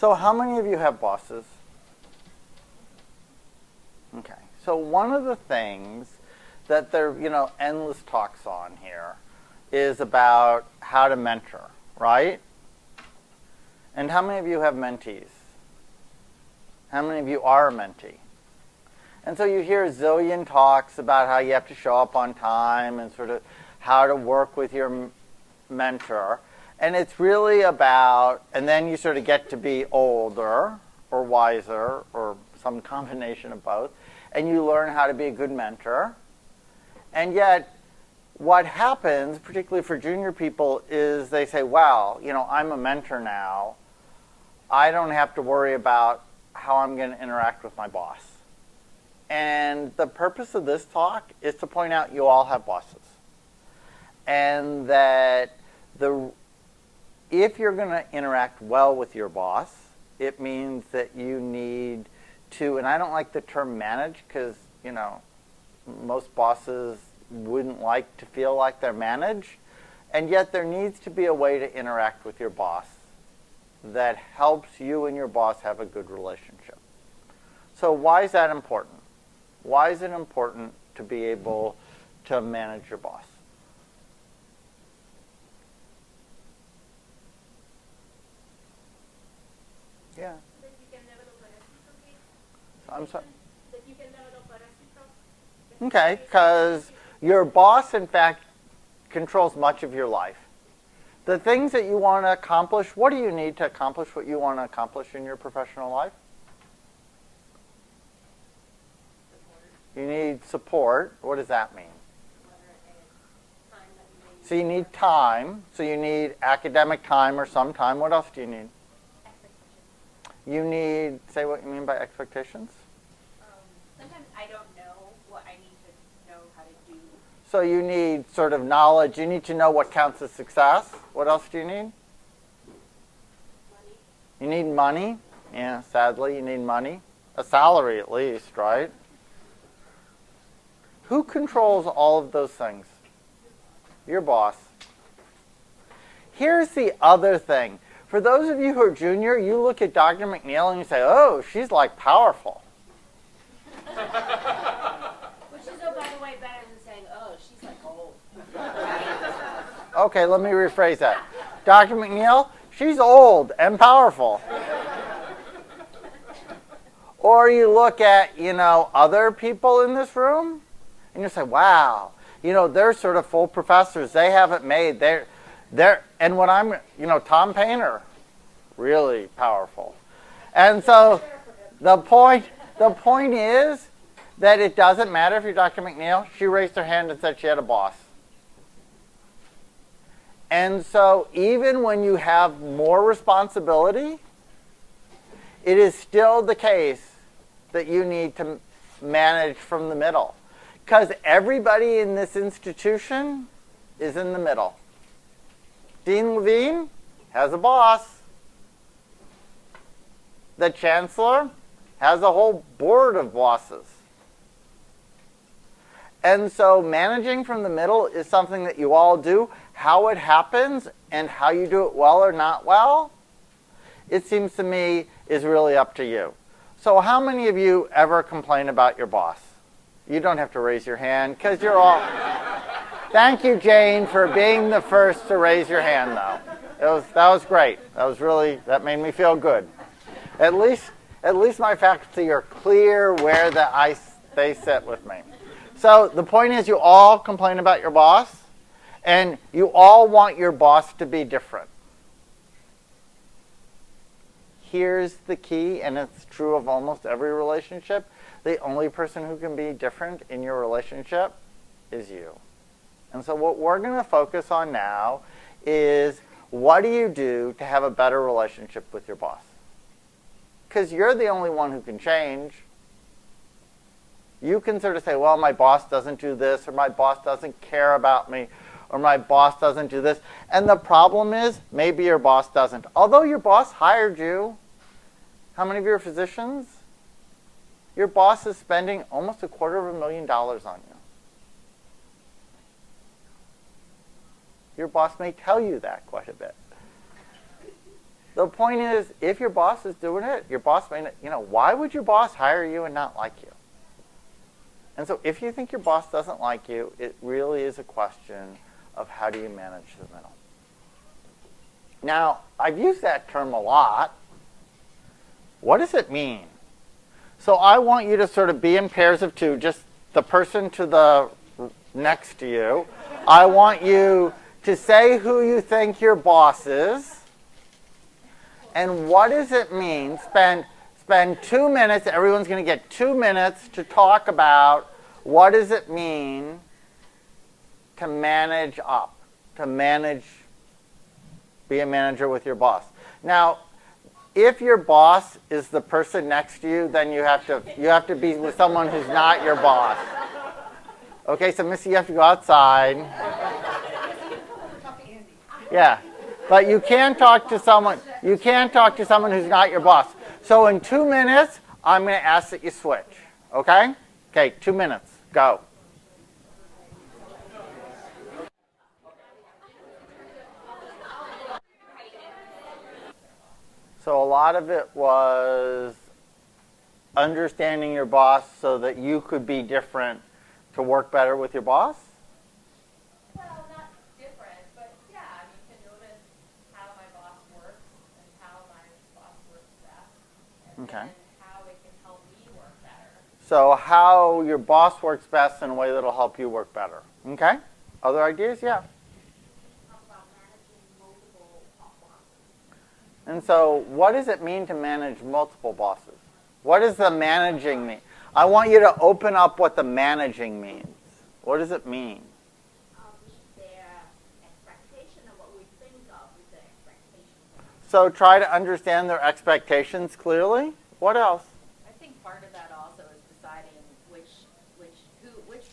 So how many of you have bosses? Okay. So one of the things that there are, endless talks on here is about how to mentor, right? And how many of you have mentees? How many of you are a mentee? And so you hear a zillion talks about how you have to show up on time and sort of how to work with your mentor. And it's really about, and then you sort of get to be older or wiser or some combination of both, and you learn how to be a good mentor. And yet, what happens, particularly for junior people, is they say, wow, I'm a mentor now. I don't have to worry about how I'm going to interact with my boss. And the purpose of this talk is to point out you all have bosses. And that if you're going to interact well with your boss, it means that you need to, and I don't like the term manage because, most bosses wouldn't like to feel like they're managed. And yet there needs to be a way to interact with your boss that helps you and your boss have a good relationship. So why is that important? Why is it important to be able to manage your boss? Yeah. That you can develop a reciprocate. I'm sorry? That you can develop a reciprocate. Okay, because your boss, in fact, controls much of your life. The things that you want to accomplish, what do you need to accomplish what you want to accomplish in your professional life? You need support. What does that mean? So you need time. So you need academic time or some time. What else do you need? You need, say what you mean by expectations? Sometimes I don't know what I need to know how to do. So you need sort of knowledge. You need to know what counts as success. What else do you need? Money. You need money. Yeah, sadly, you need money. A salary at least, right? Who controls all of those things? Your boss. Here's the other thing. For those of you who are junior, you look at Dr. McNeil and you say, oh, she's like powerful. Which is, oh, by the way, better than saying, oh, she's like old. Okay, let me rephrase that. Dr. McNeil, she's old and powerful. Or you look at, other people in this room, and you say, wow, they're sort of full professors. They haven't made, and what I'm, Tom Painter, really powerful. And so the point is that it doesn't matter if you're Dr. McNeil. She raised her hand and said she had a boss. And so even when you have more responsibility, it is still the case that you need to manage from the middle. Because everybody in this institution is in the middle. Dean Levine has a boss. The chancellor has a whole board of bosses. And so managing from the middle is something that you all do. How it happens and how you do it well or not well, it seems to me, is really up to you. So how many of you ever complain about your boss? You don't have to raise your hand because you're all... Thank you, Jane, for being the first to raise your hand, though. That was great. That made me feel good. At least my faculty are clear where they sit with me. So the point is you all complain about your boss, and you all want your boss to be different. Here's the key, and it's true of almost every relationship. The only person who can be different in your relationship is you. And so what we're going to focus on now is what do you do to have a better relationship with your boss? Because you're the only one who can change. You can sort of say, well, my boss doesn't do this, or my boss doesn't care about me, or my boss doesn't do this. And the problem is, maybe your boss doesn't. Although your boss hired you, how many of you are physicians? Your boss is spending almost $250,000 on you. Your boss may tell you that quite a bit. The point is, if your boss is doing it, your boss may not, why would your boss hire you and not like you? And so if you think your boss doesn't like you, it really is a question of how do you manage the middle. Now, I've used that term a lot. What does it mean? So I want you to sort of be in pairs of two, just the person to the next to you. I want you to say who you think your boss is. And what does it mean? Spend 2 minutes. Everyone's going to get 2 minutes to talk about what does it mean to manage up, be a manager with your boss. Now, if your boss is the person next to you, then you have to be with someone who's not your boss. Okay, so Missy, you have to go outside. Yeah, but you can't talk to someone. You can't talk to someone who's not your boss. So in 2 minutes, I'm going to ask that you switch. Okay? Okay, 2 minutes. Go. So a lot of it was understanding your boss so that you could be different to work better with your boss? Well, not different, but yeah, I mean, to notice how my boss works and how my boss works best, and then how it can help me work better. So how your boss works best in a way that'll help you work better. Okay? Other ideas? Yeah. Talk about managing multiple bosses. And so what does it mean to manage multiple bosses? What does the managing mean? I want you to open up what the managing means. What does it mean? Meet their expectation of what we think of with their expectations. So try to understand their expectations clearly. What else? I think part of that also is deciding which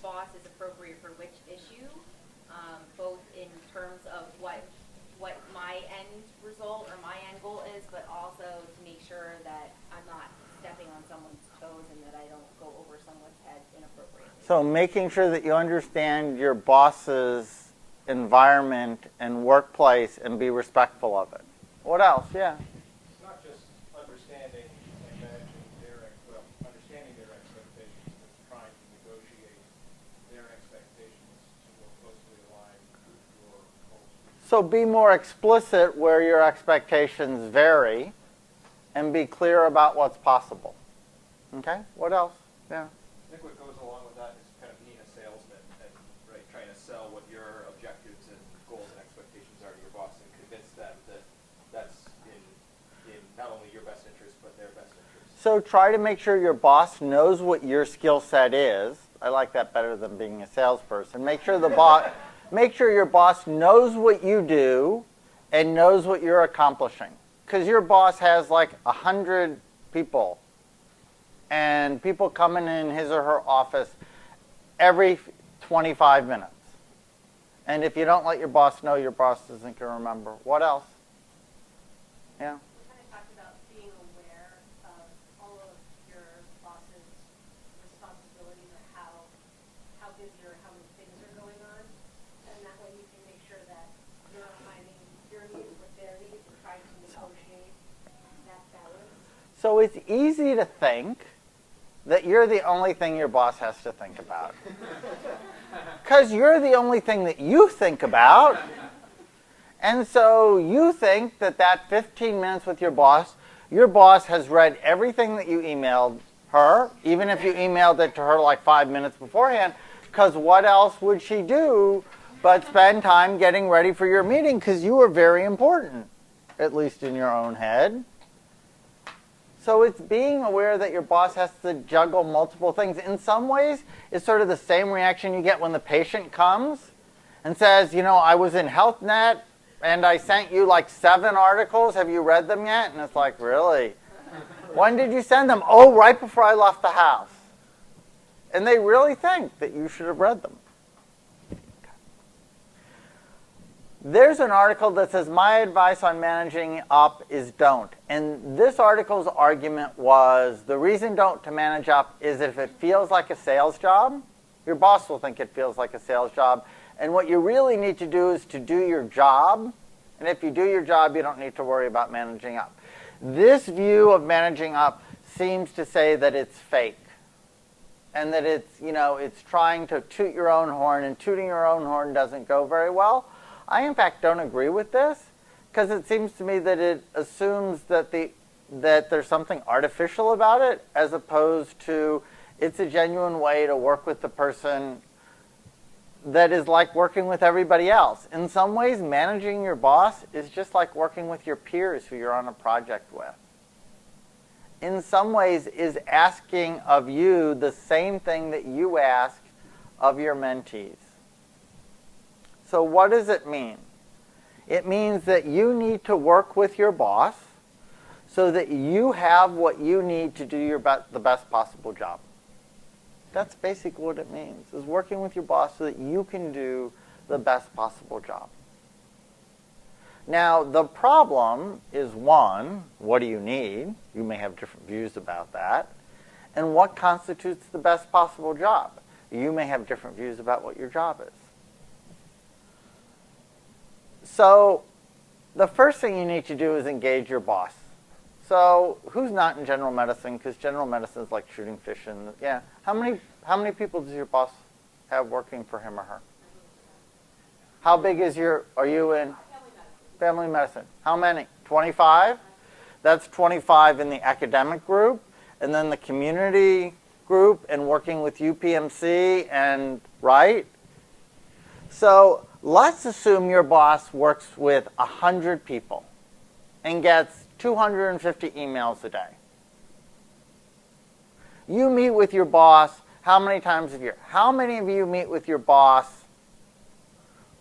boss is appropriate for which issue, both in terms of what my end result or my end goal is, but also to make sure that I'm not stepping on someone's toes and that I don't go over someone's head inappropriately. So making sure that you understand your boss's environment and workplace and be respectful of it. What else? Yeah. It's not just understanding and managing understanding their expectations, but trying to negotiate their expectations to more closely align with your goals. So be more explicit where your expectations vary and be clear about what's possible. Okay? What else? Yeah. I think what goes along with that is kind of being a salesman and trying to sell what your objectives and goals and expectations are to your boss and convince them that that's in not only your best interest but their best interest. So try to make sure your boss knows what your skill set is. I like that better than being a salesperson. Make sure your boss knows what you do and knows what you're accomplishing. Because your boss has like 100 people, and people coming in his or her office every 25 minutes. And if you don't let your boss know, your boss isn't going to remember. What else? Yeah? We kind of talked about being aware of all of your boss's responsibilities or how busy or how many things are going on. And that way you can make sure that you're aligning your needs with their needs and trying to negotiate that balance. So it's easy to think that you're the only thing your boss has to think about. Because you're the only thing that you think about. And so you think that 15 minutes with your boss has read everything that you emailed her, even if you emailed it to her like 5 minutes beforehand, because what else would she do but spend time getting ready for your meeting because you were very important, at least in your own head. So it's being aware that your boss has to juggle multiple things. In some ways, it's sort of the same reaction you get when the patient comes and says, I was in HealthNet and I sent you like 7 articles. Have you read them yet? And it's like, really? When did you send them? Oh, right before I left the house. And they really think that you should have read them. There's an article that says, my advice on managing up is don't. And this article's argument was, the reason don't to manage up is if it feels like a sales job, your boss will think it feels like a sales job. And what you really need to do is to do your job And if you do your job, you don't need to worry about managing up. This view of managing up seems to say that it's fake. And that it's trying to toot your own horn, and tooting your own horn doesn't go very well. I, in fact, don't agree with this, because it seems to me that it assumes that there's something artificial about it, as opposed to it's a genuine way to work with the person that is like working with everybody else. In some ways, managing your boss is just like working with your peers who you're on a project with. In some ways, is asking of you the same thing that you ask of your mentees. So what does it mean? It means that you need to work with your boss so that you have what you need to do the best possible job. That's basically what it means, is working with your boss so that you can do the best possible job. Now, the problem is, one, what do you need? You may have different views about that. And what constitutes the best possible job? You may have different views about what your job is. So, the first thing you need to do is engage your boss. So, who's not in general medicine? Because general medicine is like shooting fish in yeah. How many people does your boss have working for him or her? How big are you in? Family medicine. How many? 25? That's 25 in the academic group, and then the community group, and working with UPMC, and right? So let's assume your boss works with 100 people and gets 250 emails a day. You meet with your boss how many times a year? How many of you meet with your boss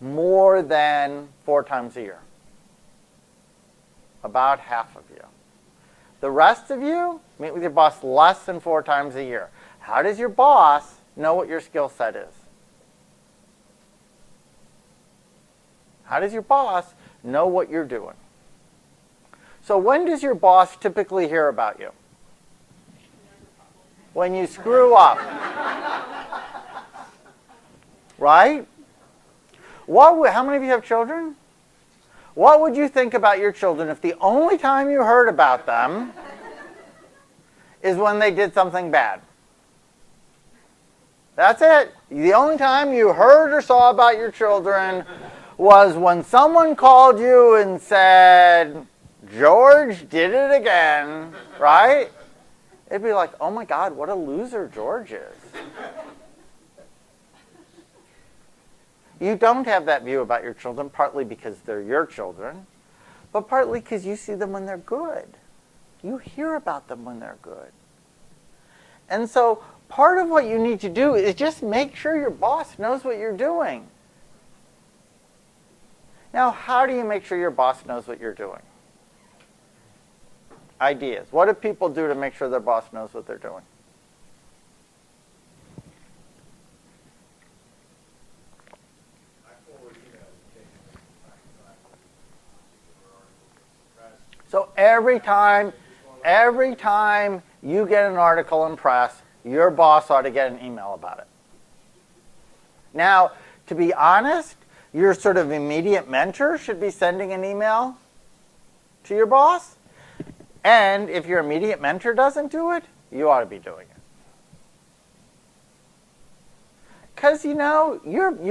more than 4 times a year? About half of you. The rest of you meet with your boss less than 4 times a year. How does your boss know what your skill set is? How does your boss know what you're doing? So when does your boss typically hear about you? When you screw up. Right? How many of you have children? What would you think about your children if the only time you heard about them is when they did something bad? That's it. The only time you heard or saw about your children was when someone called you and said, George did it again, right? It'd be like, oh my God, what a loser George is. You don't have that view about your children, partly because they're your children, but partly because you see them when they're good. You hear about them when they're good. And so part of what you need to do is just make sure your boss knows what you're doing. Now, how do you make sure your boss knows what you're doing? Ideas. What do people do to make sure their boss knows what they're doing? So every time you get an article in press, your boss ought to get an email about it. Now, to be honest, your sort of immediate mentor should be sending an email to your boss. And if your immediate mentor doesn't do it, you ought to be doing it. Because, you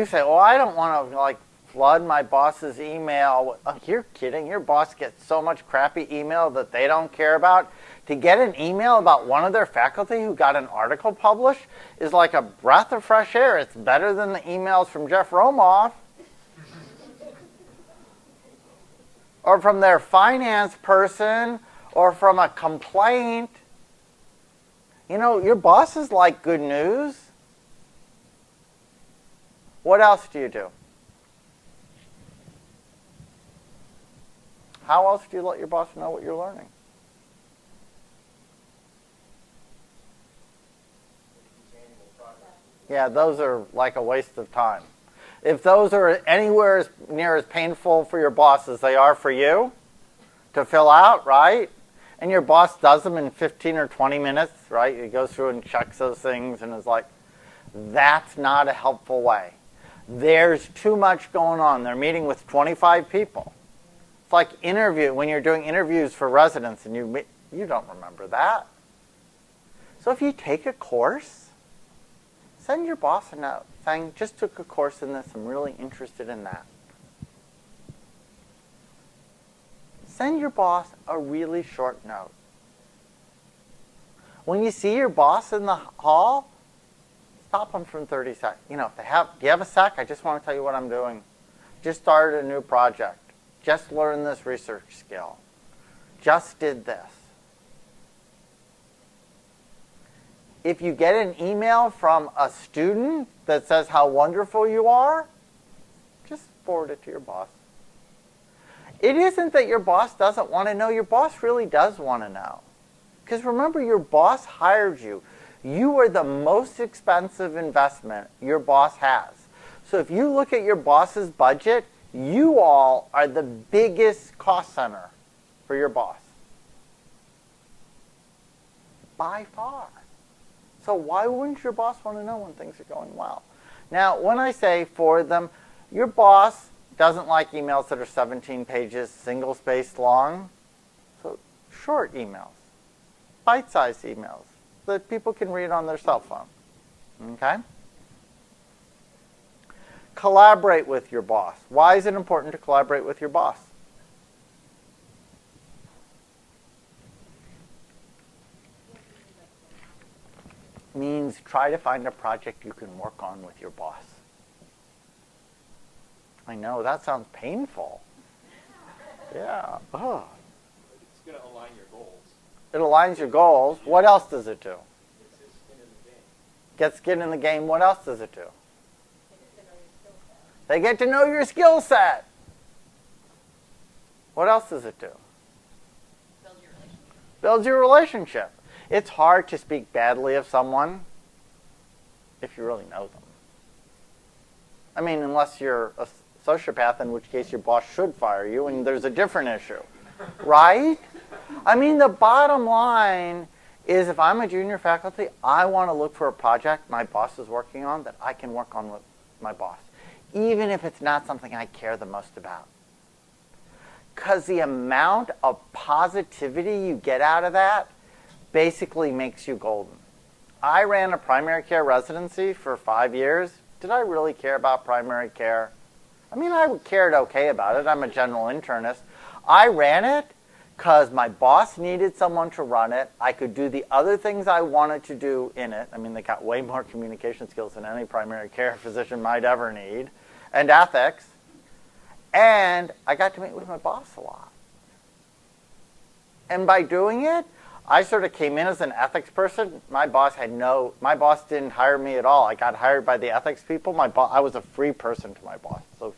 say, well, I don't want to, flood my boss's email. Oh, you're kidding. Your boss gets so much crappy email that they don't care about. To get an email about one of their faculty who got an article published is like a breath of fresh air. It's better than the emails from Jeff Romoff or from their finance person or from a complaint. Your bosses like good news. What else do you do? How else do you let your boss know what you're learning? Yeah, those are like a waste of time. If those are anywhere near as painful for your boss as they are for you to fill out, right? And your boss does them in 15 or 20 minutes, right? He goes through and checks those things and is like, that's not a helpful way. There's too much going on. They're meeting with 25 people. It's like when you're doing interviews for residents and you don't remember that. So if you take a course, send your boss a note saying, just took a course in this, I'm really interested in that. Send your boss a really short note. When you see your boss in the hall, stop them for 30 seconds. You know, do you have a sec? I just want to tell you what I'm doing. Just started a new project. Just learned this research skill. Just did this. If you get an email from a student that says how wonderful you are, just forward it to your boss. It isn't that your boss doesn't want to know. Your boss really does want to know. Because remember, your boss hired you. You are the most expensive investment your boss has. So if you look at your boss's budget, you all are the biggest cost center for your boss. By far. So why wouldn't your boss want to know when things are going well? Now, when I say forward them, your boss doesn't like emails that are 17 pages, single-spaced long. So short emails, bite-sized emails that people can read on their cell phone. Okay? Collaborate with your boss. Why is it important to collaborate with your boss? Means try to find a project you can work on with your boss. I know, that sounds painful. Yeah. Oh. It's going to align your goals. It aligns your goals. What else does it do? It's his skin in the game. Get skin in the game. What else does it do? They get to know your skill set. What else does it do? Build your relationship. Builds your relationship. It's hard to speak badly of someone if you really know them. I mean, unless you're a sociopath, in which case your boss should fire you, and there's a different issue. Right? I mean, the bottom line is if I'm a junior faculty, I want to look for a project my boss is working on that I can work on with my boss, even if it's not something I care the most about. Because the amount of positivity you get out of that basically makes you golden. I ran a primary care residency for 5 years. Did I really care about primary care? I mean, I cared okay about it. I'm a general internist. I ran it because my boss needed someone to run it. I could do the other things I wanted to do in it. I mean, they got way more communication skills than any primary care physician might ever need, and ethics. And I got to meet with my boss a lot. And by doing it, I sort of came in as an ethics person. My boss didn't hire me at all. I got hired by the ethics people. I was a free person to my boss. So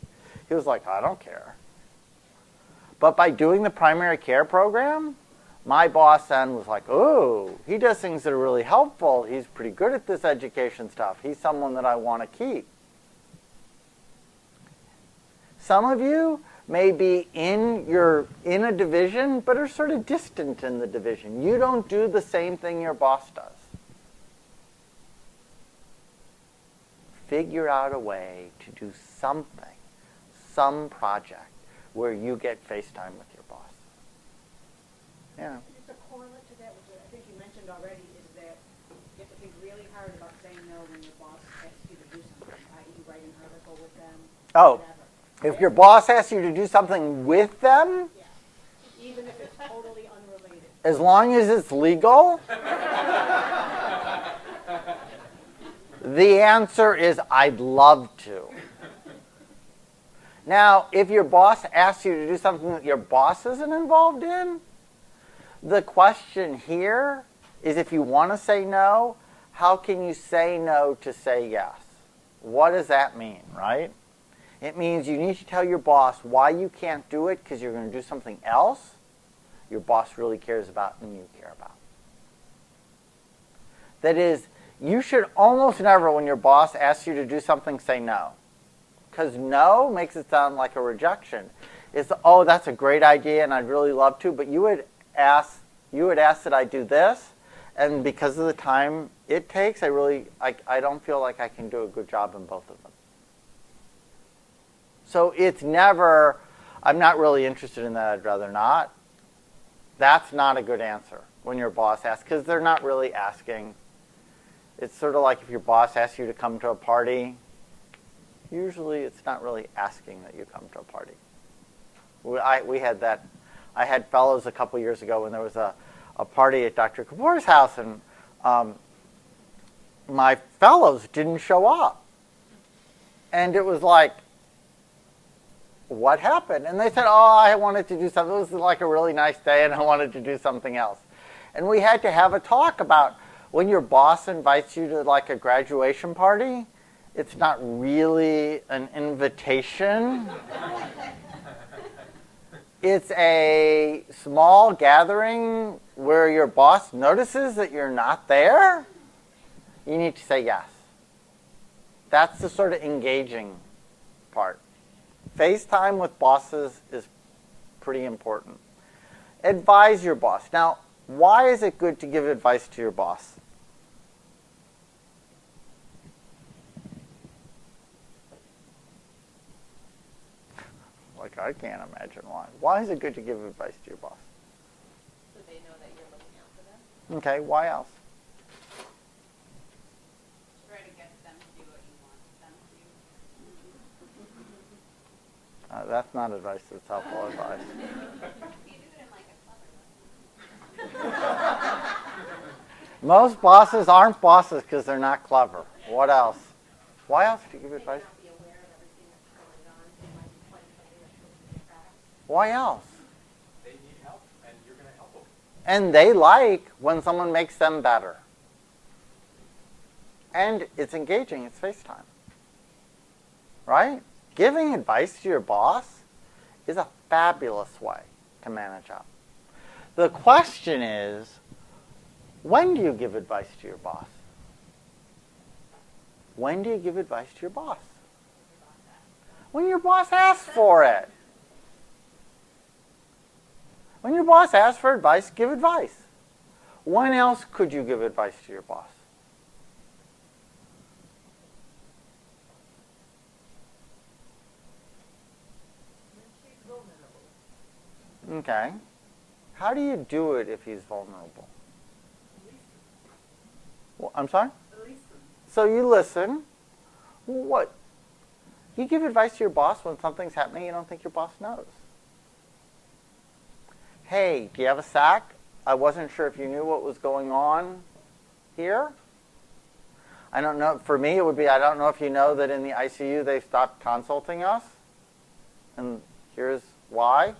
he was like, I don't care. But by doing the primary care program, my boss then was like, oh, he does things that are really helpful. He's pretty good at this education stuff. He's someone that I want to keep. Some of you may be in a division, but are sort of distant in the division. You don't do the same thing your boss does. Figure out a way to do something, some project, where you get FaceTime with your boss. Yeah. Just a correlate to that, which I think you mentioned already, is that you have to think really hard about saying no when your boss asks you to do something, i.e. write an article with them, Oh. whatever. If your boss asks you to do something with them, Yeah. Even if it's totally unrelated. as long as it's legal, the answer is I'd love to. Now, if your boss asks you to do something that your boss isn't involved in, the question here is if you want to say no, how can you say no to say yes? What does that mean, right? It means you need to tell your boss why you can't do it because you're going to do something else your boss really cares about and you care about. That is, you should almost never, when your boss asks you to do something, say no. Because no makes it sound like a rejection. It's, oh, that's a great idea and I'd really love to, but you would ask that I do this, and because of the time it takes, I don't feel like I can do a good job in both of them. So it's never, I'm not really interested in that, I'd rather not. That's not a good answer when your boss asks, because they're not really asking. It's sort of like if your boss asks you to come to a party. Usually it's not really asking that you come to a party. We had that. I had fellows a couple years ago when there was a party at Dr. Kapoor's house, and my fellows didn't show up. And it was like, what happened? And they said, oh, I wanted to do something. It was like a really nice day, and I wanted to do something else. And we had to have a talk about when your boss invites you to like a graduation party, it's not really an invitation. It's a small gathering where your boss notices that you're not there. You need to say yes. That's the sort of engaging part. FaceTime with bosses is pretty important. Advise your boss. Now, why is it good to give advice to your boss? Like, I can't imagine why. Why is it good to give advice to your boss? So they know that you're looking out for them. Okay, why else? Try to get them to do what you want them to do. That's not advice, that's helpful advice. You do it in like a clever way. Most bosses aren't bosses because they're not clever. What else? Why else do you give advice? Be aware of everything that's going on. They might be playing something that shows in the cracks. Why else? They need help, and you're going to help them. And they like when someone makes them better. And it's engaging, it's FaceTime. Right? Giving advice to your boss is a fabulous way to manage up. The question is, when do you give advice to your boss? When do you give advice to your boss? When your boss asks for it. When your boss asks for advice, give advice. When else could you give advice to your boss? Okay. How do you do it if he's vulnerable? Well, I'm sorry? So you listen. What? You give advice to your boss when something's happening you don't think your boss knows. Hey, do you have a sack? I wasn't sure if you knew what was going on here. I don't know. For me, it would be, I don't know if you know that in the ICU they stopped consulting us. And here's why.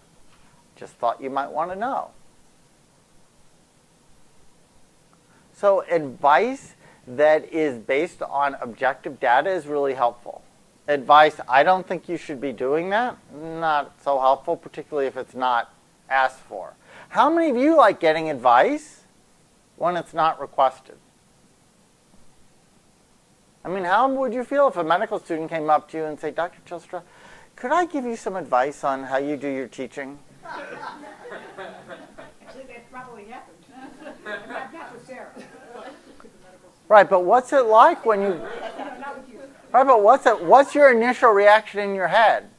Just thought you might want to know. So advice that is based on objective data is really helpful. Advice, I don't think you should be doing that, not so helpful, particularly if it's not asked for. How many of you like getting advice when it's not requested? I mean, how would you feel if a medical student came up to you and said, Dr. Chilstra, could I give you some advice on how you do your teaching? Actually, that probably happened. Not with Sarah. Right, but what's it like when you... Not with you. Right, but what's your initial reaction in your head?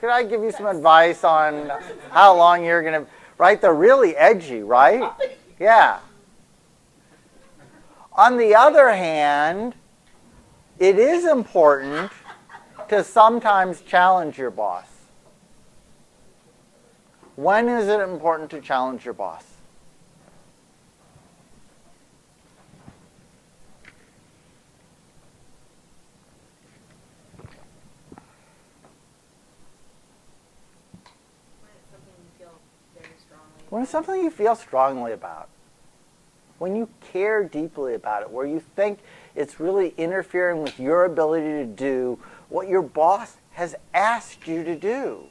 Could I give you some advice on how long you're going to... Right, they're really edgy, right? Yeah. On the other hand, it is important to sometimes challenge your boss. When is it important to challenge your boss? When it's something you feel strongly about. When you care deeply about it, where you think it's really interfering with your ability to do what your boss has asked you to do.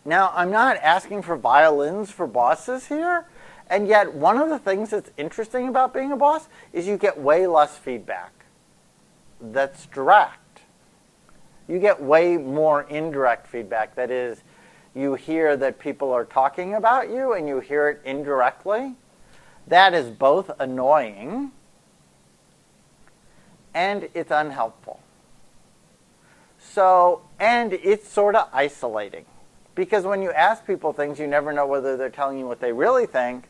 Now, I'm not asking for violins for bosses here, and yet one of the things that's interesting about being a boss is you get way less feedback that's direct. You get way more indirect feedback, that is, you hear that people are talking about you and you hear it indirectly. That is both annoying and it's unhelpful. So, and it's sort of isolating. Because when you ask people things, you never know whether they're telling you what they really think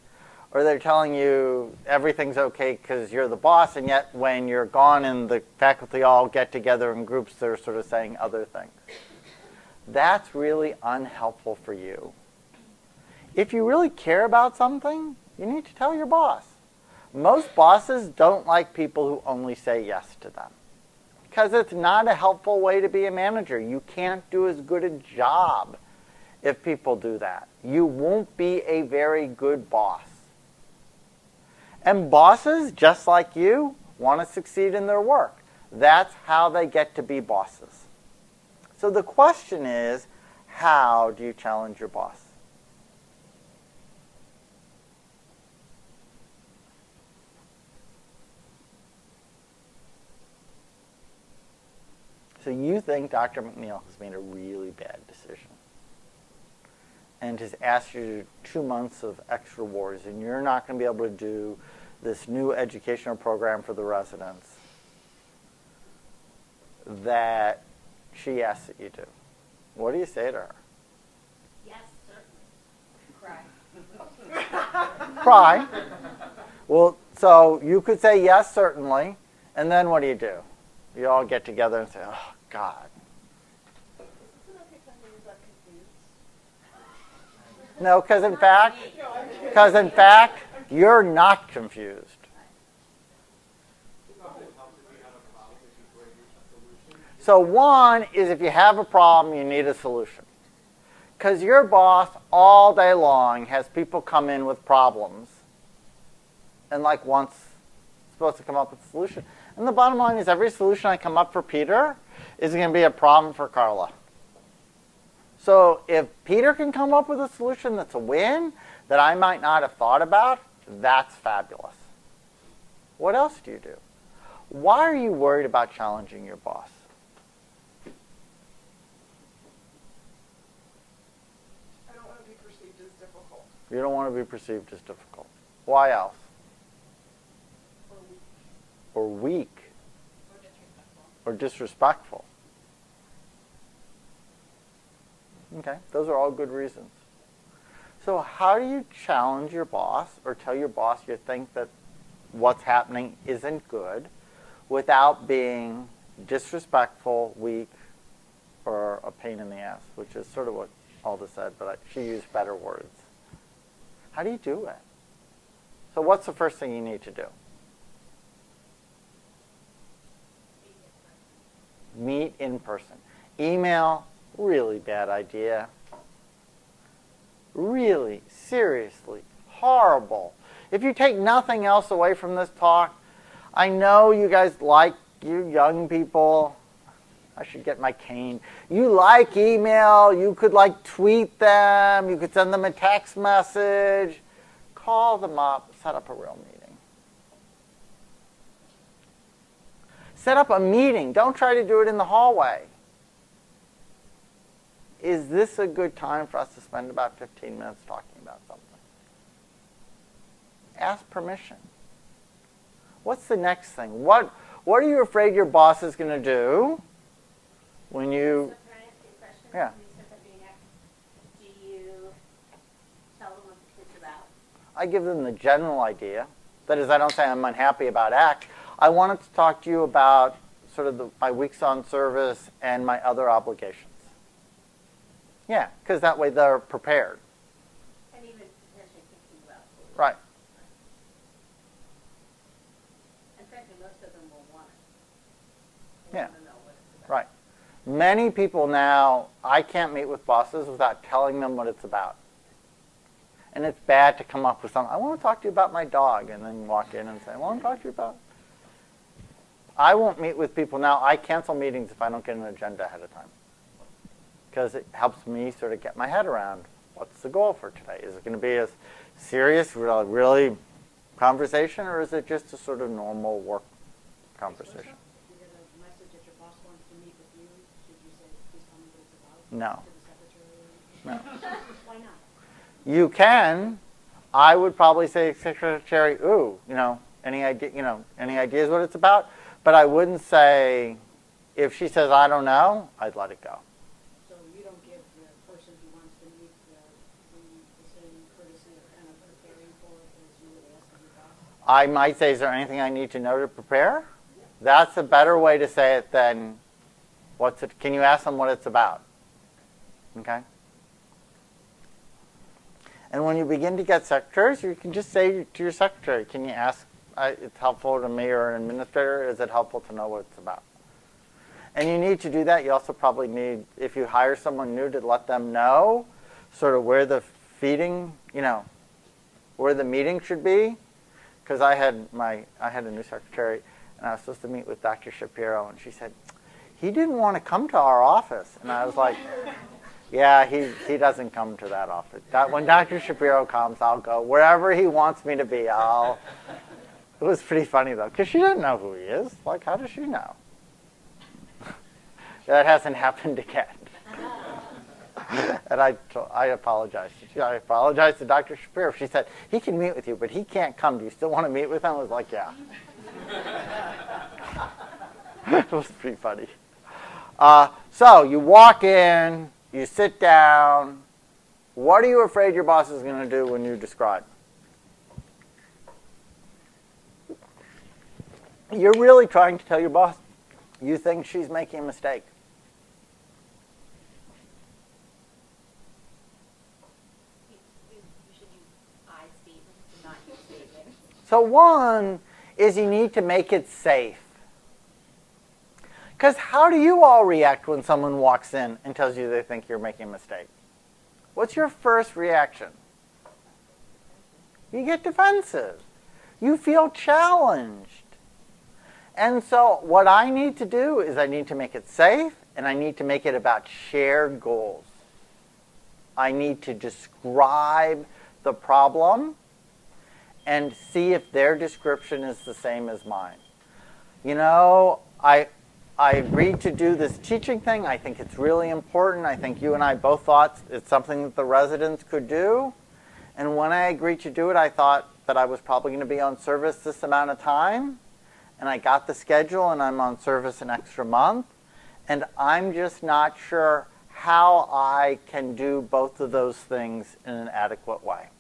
or they're telling you everything's okay because you're the boss, and yet when you're gone and the faculty all get together in groups, they're sort of saying other things. That's really unhelpful for you. If you really care about something, you need to tell your boss. Most bosses don't like people who only say yes to them because it's not a helpful way to be a manager. You can't do as good a job if people do that. You won't be a very good boss. And bosses, just like you, want to succeed in their work. That's how they get to be bosses. So the question is, how do you challenge your boss? So you think Dr. McNeil has made a really bad decision and has asked you to do 2 months of extra wars, and you're not going to be able to do this new educational program for the residents that she asks that you do. What do you say to her? Yes, certainly. Cry. Cry. Well, so you could say yes, certainly, and then what do? You all get together and say, oh, God. No, because in fact, you're not confused. So one is if you have a problem, you need a solution. Because your boss all day long has people come in with problems and like once supposed to come up with a solution. And the bottom line is every solution I come up for Peter is going to be a problem for Carla. So if Peter can come up with a solution that's a win that I might not have thought about, that's fabulous. What else do you do? Why are you worried about challenging your boss? I don't want to be perceived as difficult. You don't want to be perceived as difficult. Why else? Or weak. Or disrespectful. Okay, those are all good reasons. So how do you challenge your boss or tell your boss you think that what's happening isn't good without being disrespectful, weak, or a pain in the ass, which is sort of what Alda said, but she used better words. How do you do it? So what's the first thing you need to do? Meet in person. Email, really bad idea. Really, seriously, horrible. If you take nothing else away from this talk, I know you guys like, you young people, I should get my cane. You like email, you could like tweet them, you could send them a text message, call them up, set up a real meeting. Set up a meeting. Don't try to do it in the hallway. Is this a good time for us to spend about 15 minutes talking about something? Ask permission. What's the next thing? What are you afraid your boss is going to do when you... So can I ask you a question? Yeah. When you set that meeting up, do you tell them what it's about? I give them the general idea. That is, I don't say I'm unhappy about X. I wanted to talk to you about sort of my weeks on service and my other obligations. Yeah, because that way they're prepared. And even potentially thinking about solutions. Right. And frankly, most of them will want it. They Yeah. want to know what it's about. Right. Many people now, I can't meet with bosses without telling them what it's about. And it's bad to come up with something. I want to talk to you about my dog, and then walk in and say, I want to talk to you about... I won't meet with people now. I cancel meetings if I don't get an agenda ahead of time. Because it helps me sort of get my head around what's the goal for today. Is it going to be a serious, really conversation, or is it just a sort of normal work conversation? If you get a message that your boss wants to meet with you, should you say, please tell me what it's about? No. To the secretary? No. Why not? You can. I would probably say, Secretary, ooh, any idea, any ideas what it's about? But I wouldn't say, if she says, I don't know, I'd let it go. So you don't give the person who wants to meet the same courtesy of kind of preparing for it as you would ask of your boss? I might say, is there anything I need to know to prepare? That's a better way to say it than, can you ask them what it's about? Okay? And when you begin to get secretaries, you can just say to your secretary, can you ask, it's helpful to me or an administrator, is it helpful to know what it's about? And you need to do that. You also probably need, if you hire someone new, to let them know sort of where the feeding, where the meeting should be. Because I had a new secretary, and I was supposed to meet with Dr. Shapiro, and she said, he didn't want to come to our office. And I was like, yeah, he doesn't come to that office. When Dr. Shapiro comes, I'll go. Wherever he wants me to be, It was pretty funny, though, because she didn't know who he is. Like, how does she know? That hasn't happened yet. And I apologized. I apologized to Dr. Shapiro. She said, he can meet with you, but he can't come. Do you still want to meet with him? I was like, yeah. It was pretty funny. So you walk in, you sit down. What are you afraid your boss is going to do when you describe? You're really trying to tell your boss you think she's making a mistake. You should use I statements, not you statements. So one is you need to make it safe. Because how do you all react when someone walks in and tells you they think you're making a mistake? What's your first reaction? You get defensive. You feel challenged. And so what I need to do is I need to make it safe, and I need to make it about shared goals. I need to describe the problem and see if their description is the same as mine. I agreed to do this teaching thing. I think it's really important. I think you and I both thought it's something that the residents could do. And when I agreed to do it, I thought that I was probably going to be on service this amount of time. And I got the schedule, and I'm on service an extra month. And I'm just not sure how I can do both of those things in an adequate way.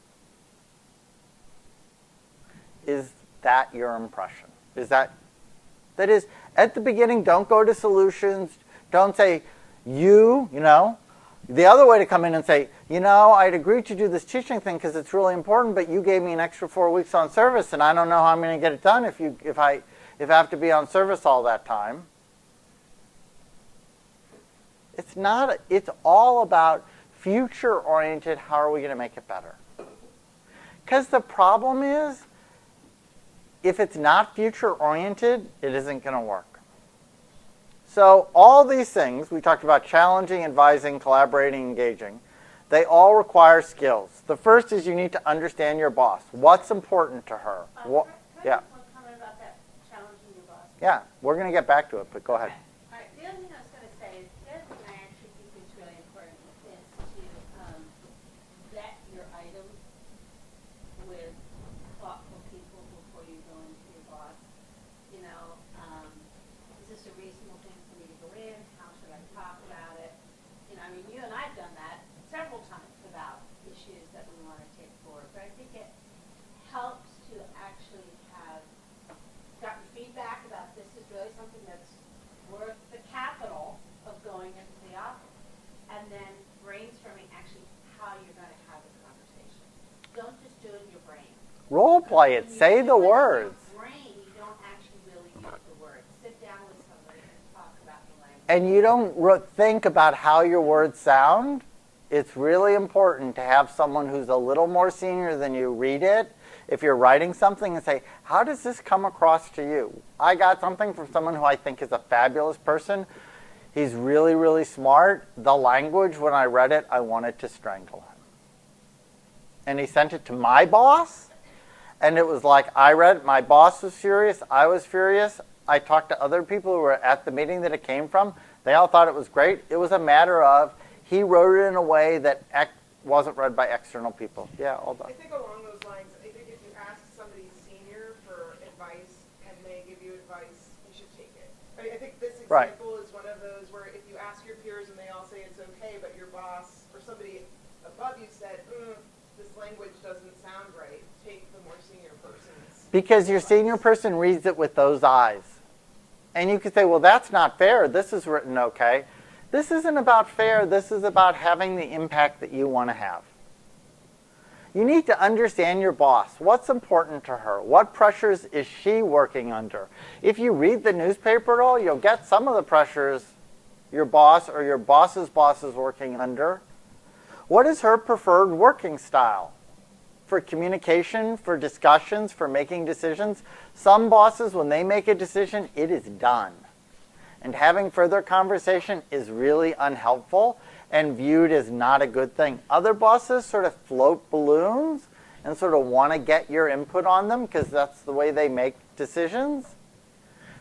Is that your impression? That is, at the beginning, don't go to solutions. Don't say, The other way to come in and say, I'd agreed to do this teaching thing because it's really important, but you gave me an extra 4 weeks on service, and I don't know how I'm going to get it done if I have to be on service all that time. It's all about future-oriented, how are we going to make it better? Because the problem is, if it's not future-oriented, it isn't going to work. So all these things, we talked about challenging, advising, collaborating, engaging, they all require skills. The first is you need to understand your boss. What's important to her? Yeah. Yeah, we're going to get back to it, but go ahead. All right, the other thing I was going to say is, the other thing I actually think is really important is to vet your items with thoughtful people before you go into your boss. Is this a reasonable thing for me to go in? How should I talk about it? You and I have done that several times about issues that we want to take forward, but I think it helps to actually have gotten feedback about this is really something that's worth the capital of going into the office, and then brainstorming actually how you're going to have the conversation. Don't just do it in your brain. Role play it. Say the words. In your brain, you don't actually really use the words. Sit down with somebody and talk about the language. And you don't think about how your words sound. It's really important to have someone who's a little more senior than you read it. If you're writing something, and say, how does this come across to you? I got something from someone who I think is a fabulous person. He's really, really smart. The language, when I read it, I wanted to strangle him. And he sent it to my boss. And it was like, I read it, my boss was furious, I was furious. I talked to other people who were at the meeting that it came from. They all thought it was great. It was a matter of, he wrote it in a way that wasn't read by external people. Yeah, all done. I think along those lines, I think if you ask somebody senior for advice and they give you advice, you should take it. I think this Right. example is one of those where if you ask your peers and they all say it's okay, but your boss or somebody above you said, this language doesn't sound right, take the more senior person's. Because your senior person reads it with those eyes. And you could say, well, that's not fair. This is written okay. This isn't about fair. This is about having the impact that you want to have. You need to understand your boss. What's important to her? What pressures is she working under? If you read the newspaper at all, you'll get some of the pressures your boss or your boss's boss is working under. What is her preferred working style? For communication, for discussions, for making decisions. Some bosses, when they make a decision, it is done. And having further conversation is really unhelpful and viewed as not a good thing. Other bosses sort of float balloons and sort of want to get your input on them because that's the way they make decisions.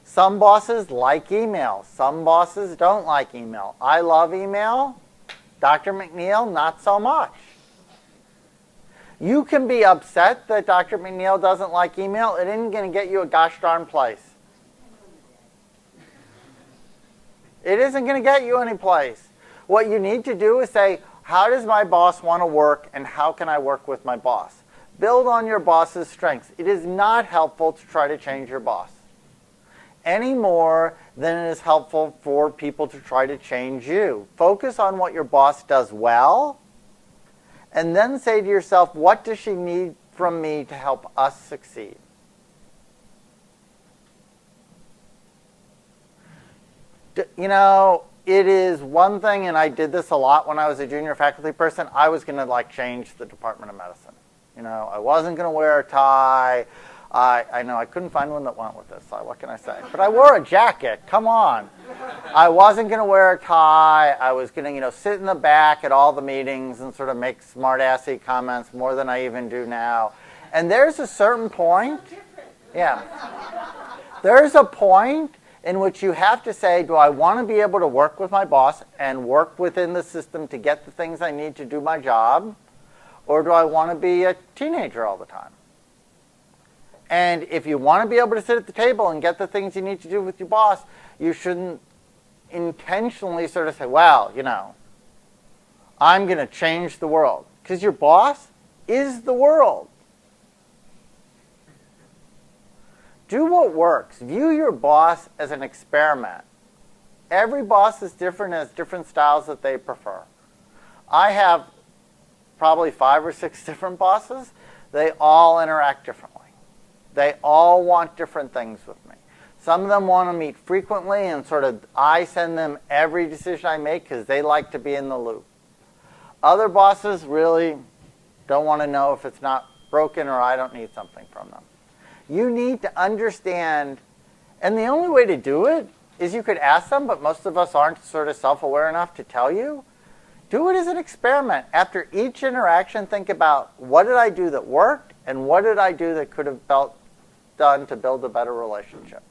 Some bosses like email. Some bosses don't like email. I love email. Dr. McNeil, not so much. You can be upset that Dr. McNeil doesn't like email. It isn't going to get you a gosh darn place. It isn't going to get you any place. What you need to do is say, how does my boss want to work and how can I work with my boss? Build on your boss's strengths. It is not helpful to try to change your boss any more than it is helpful for people to try to change you. Focus on what your boss does well and then say to yourself, what does she need from me to help us succeed? You know, it is one thing, and I did this a lot when I was a junior faculty person, I was going to change the Department of Medicine. You know, I wasn't going to wear a tie. I know I couldn't find one that went with this, so what can I say? But I wore a jacket, come on. I wasn't going to wear a tie. I was going to, sit in the back at all the meetings and sort of make smart-assy comments more than I even do now. And there's a certain point, yeah, there's a point in which you have to say, do I want to be able to work with my boss and work within the system to get the things I need to do my job, or do I want to be a teenager all the time? And if you want to be able to sit at the table and get the things you need to do with your boss, you shouldn't intentionally sort of say, well, I'm going to change the world. Because your boss is the world. Do what works. View your boss as an experiment. Every boss is different, has different styles that they prefer. I have probably 5 or 6 different bosses. They all interact differently. They all want different things with me. Some of them want to meet frequently and sort of I send them every decision I make because they like to be in the loop. Other bosses really don't want to know if it's not broken or I don't need something from them. You need to understand, and the only way to do it is you could ask them, but most of us aren't sort of self-aware enough to tell you. Do it as an experiment. After each interaction, think about what did I do that worked and what did I do that could have done to build a better relationship.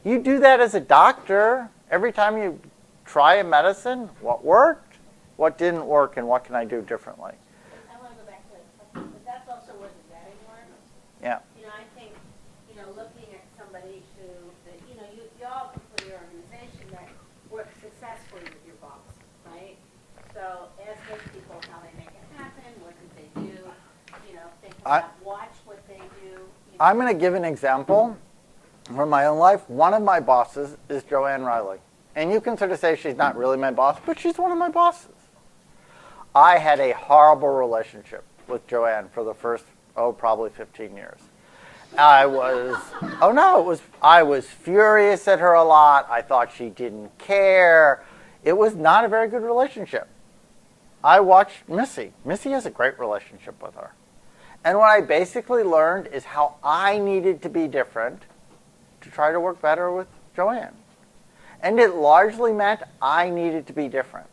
You do that as a doctor. Every time you try a medicine, what worked, what didn't work, and what can I do differently? I want to go back to that, but that's also where the vetting works. Yeah. I think, looking at somebody who, you all come from your organization that works successfully with your boss, right? So ask those people how they make it happen, what did they do, think about, watch what they do. I'm going to give an example from my own life. One of my bosses is Joanne Riley. And you can sort of say she's not really my boss, but she's one of my bosses. I had a horrible relationship with Joanne for the first, probably 15 years. I was furious at her a lot. I thought she didn't care. It was not a very good relationship. I watched Missy. Missy has a great relationship with her. And what I basically learned is how I needed to be different to try to work better with Joanne. And it largely meant I needed to be different.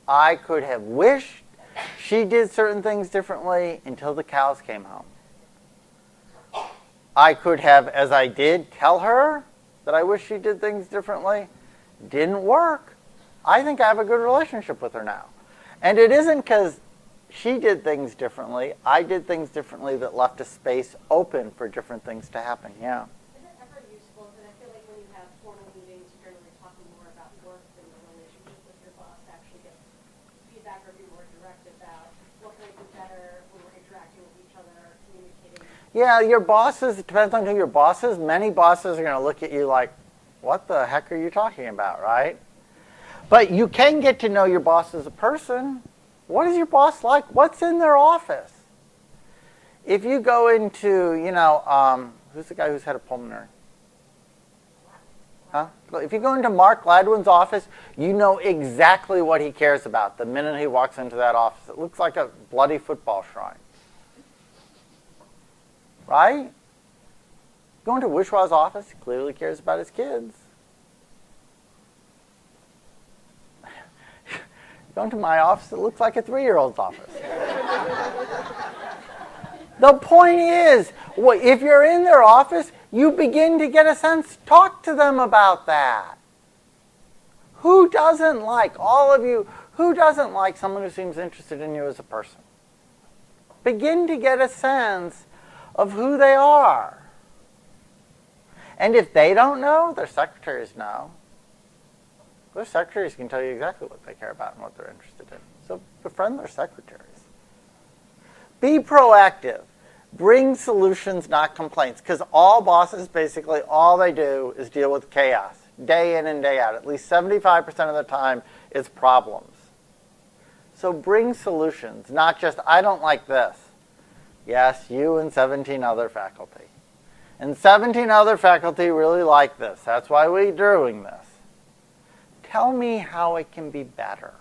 I could have wished she did certain things differently until the cows came home. I could have, as I did, tell her that I wish she did things differently. Didn't work. I think I have a good relationship with her now. And it isn't because she did things differently. I did things differently that left a space open for different things to happen. Yeah. Is it ever useful? Because I feel like when you have formal meetings Yeah, your bosses, it depends on who your boss is. Many bosses are going to look at you like, what the heck are you talking about, right? But you can get to know your boss as a person. What is your boss like? What's in their office? If you go into, who's the guy who's head of pulmonary? Huh? If you go into Mark Gladwin's office, you know exactly what he cares about the minute he walks into that office. It looks like a bloody football shrine. Right? Go into Wishwaw's office, he clearly cares about his kids. Go into my office, it looks like a 3-year-old's office. The point is, if you're in their office, you begin to get a sense, talk to them about that. Who doesn't like, all of you, who doesn't like someone who seems interested in you as a person? Begin to get a sense of who they are. And if they don't know, their secretaries know. Their secretaries can tell you exactly what they care about and what they're interested in. So befriend their secretaries. Be proactive. Bring solutions, not complaints. Because all bosses, basically, all they do is deal with chaos. Day in and day out. At least 75% of the time, it's problems. So bring solutions, not just, I don't like this. Yes, you and 17 other faculty. And 17 other faculty really like this. That's why we're doing this. Tell me how it can be better.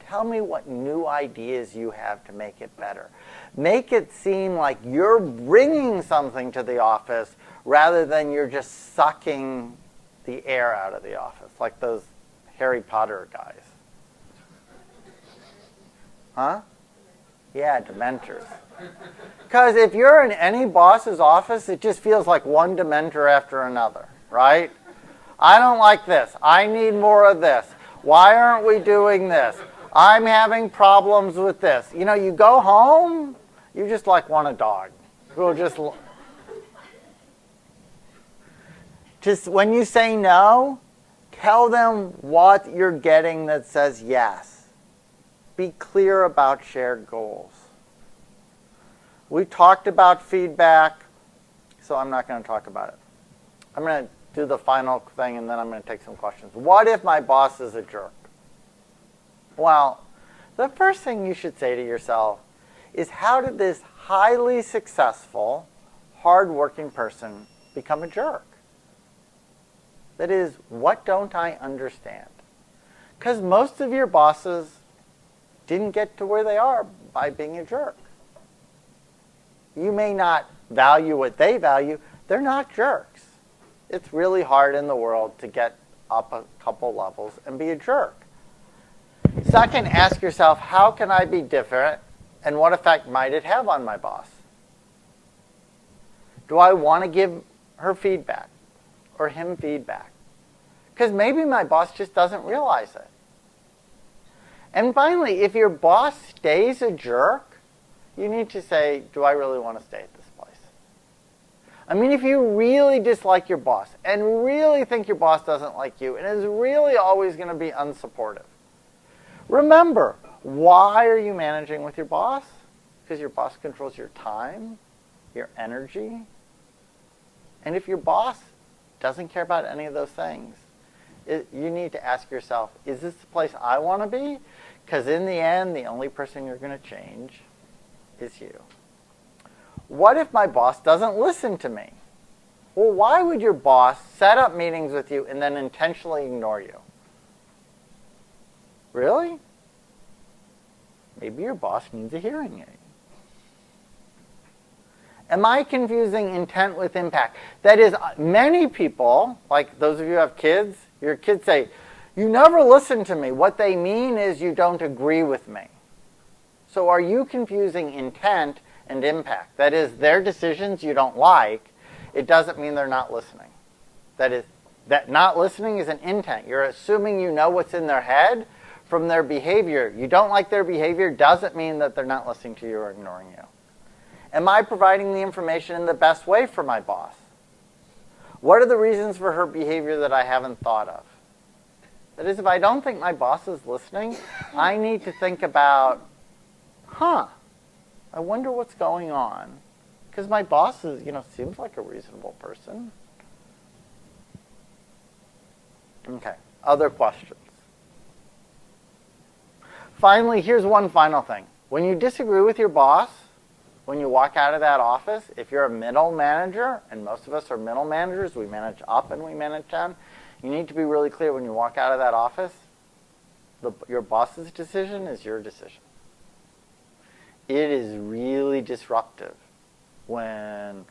Tell me what new ideas you have to make it better. Make it seem like you're bringing something to the office rather than you're just sucking the air out of the office, like those Harry Potter guys. Huh? Yeah, Dementors. Because if you're in any boss's office, it just feels like one Dementor after another, right? I don't like this. I need more of this. Why aren't we doing this? I'm having problems with this. You go home, you just like want a dog. Who'll just when you say no, tell them what you're getting that says yes. Be clear about shared goals. We talked about feedback, so I'm not going to talk about it. I'm going to do the final thing, and then I'm going to take some questions. What if my boss is a jerk? Well, the first thing you should say to yourself is, how did this highly successful, hardworking person become a jerk? That is, what don't I understand? Because most of your bosses didn't get to where they are by being a jerk. You may not value what they value. They're not jerks. It's really hard in the world to get up a couple levels and be a jerk. Second, ask yourself, how can I be different, and what effect might it have on my boss? Do I want to give her feedback or him feedback? Because maybe my boss just doesn't realize it. And finally, if your boss stays a jerk, you need to say, do I really want to stay at this place? I mean, if you really dislike your boss and really think your boss doesn't like you and is really always going to be unsupportive, remember, why are you managing with your boss? Because your boss controls your time, your energy. And if your boss doesn't care about any of those things, you need to ask yourself, is this the place I want to be? Because in the end, the only person you're going to change is you. What if my boss doesn't listen to me? Well, why would your boss set up meetings with you and then intentionally ignore you? Really? Maybe your boss needs a hearing aid. Am I confusing intent with impact? That is, many people, like those of you who have kids, your kids say, you never listen to me. What they mean is you don't agree with me. So are you confusing intent and impact? That is, their decisions you don't like, it doesn't mean they're not listening. That is, that not listening is an intent. You're assuming you know what's in their head from their behavior. You don't like their behavior doesn't mean that they're not listening to you or ignoring you. Am I providing the information in the best way for my boss? What are the reasons for her behavior that I haven't thought of? That is, if I don't think my boss is listening, I need to think about, I wonder what's going on because my boss is, seems like a reasonable person. Okay, other questions? Finally, here's one final thing. When you disagree with your boss, when you walk out of that office, if you're a middle manager, and most of us are middle managers, we manage up and we manage down, you need to be really clear when you walk out of that office, your boss's decision is your decision. It is really disruptive when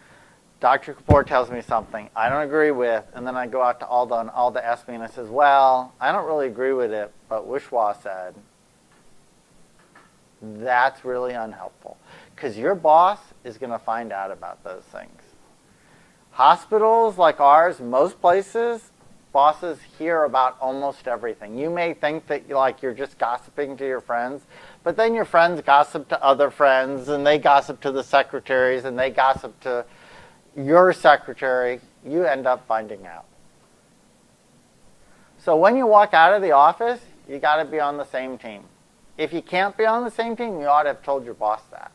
Dr. Kapoor tells me something I don't agree with, and then I go out to Alda, and Alda asks me, and I says, well, I don't really agree with it, but Wishwa said. That's really unhelpful, because your boss is going to find out about those things. Hospitals like ours, most places, bosses hear about almost everything. You may think that you're just gossiping to your friends, but then your friends gossip to other friends, and they gossip to the secretaries, and they gossip to your secretary. You end up finding out. So when you walk out of the office, you got to be on the same team. If you can't be on the same team, you ought to have told your boss that.